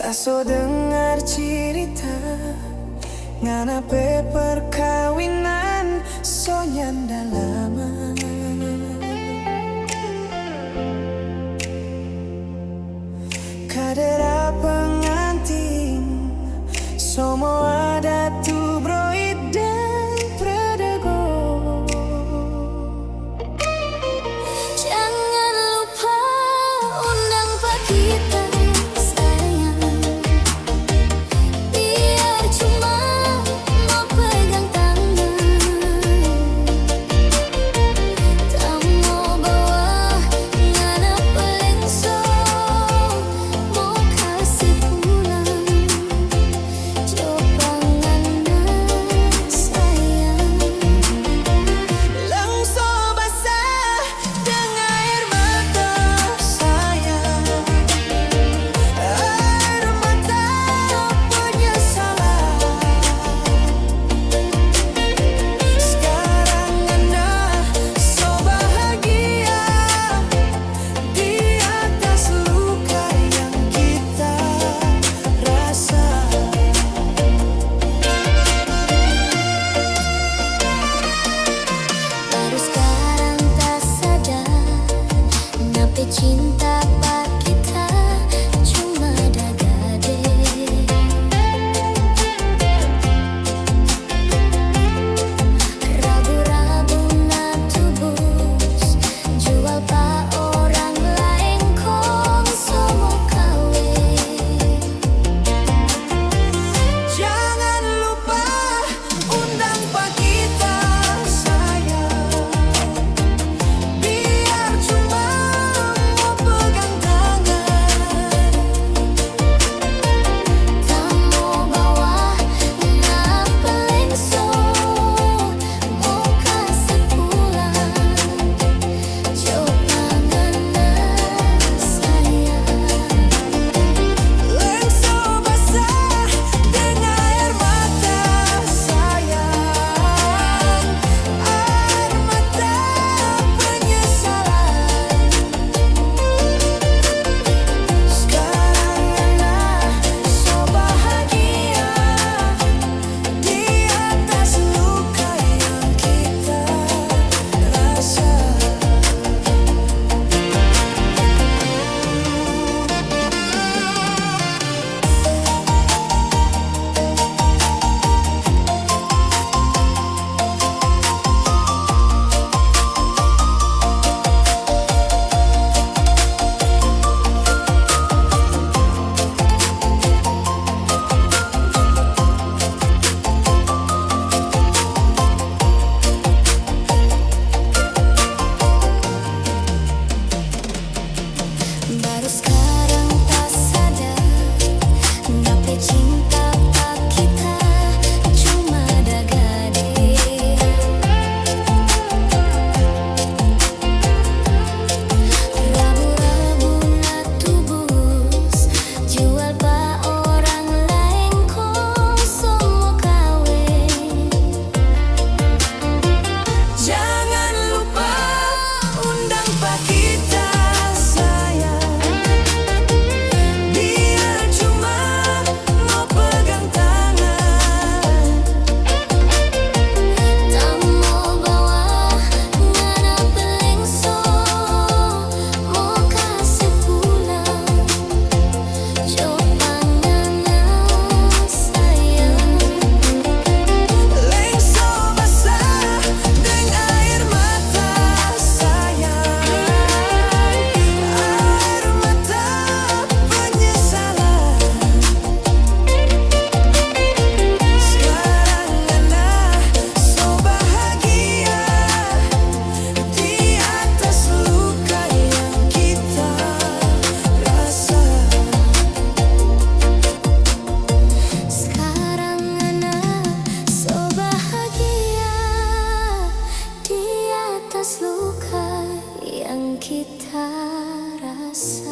So dengar cerita nganape perkawinan so nyanda lama. Kadera pengantin semua ada tu broid dan predago. Jangan lupa undang Pak kita sayang, biar cuma mau pegang tangan, tak mau bawa nganap lenso, mau kasih pulang jopangannya sayang. Lengso basah dengan air mata sayang, air mata penyesalan. Sekarang anda so bahagia di atas luka yang kita rasa. Baru sekarang tak sadar nape cinta Pak kita cuma dah gade. Ragu-ragu nak tubus jual Pak orang lain kong semua kawin. Jangan lupa undang Pak kita sayang, biar cuma mau pegang tangan, Tak mau bawa napa lenso, mau kasih pulang jopangannya sayang. lengso basah dengan air mata sayang, air mata penyesalan. Sekarang anda so bahagia di atas luka yang kita rasa. Baru sekarang tak sadar nape cinta Pak kita cuma dah gade. Ragu-ragu nak tubus jual Pak orang lain kong semua kawin. Jangan lupa undang Pak kita sayang, biar cuma mau pegang tangan, Tak mau bawa nganap lenso, mau kasih pulang jopangannya sayang. lengso basah dengan air mata sayang, air mata penyesalan. Sekarang anda so bahagia di atas luka yang kita rasa. Sekarang anak so bahagia di atas luka yang kita rasa.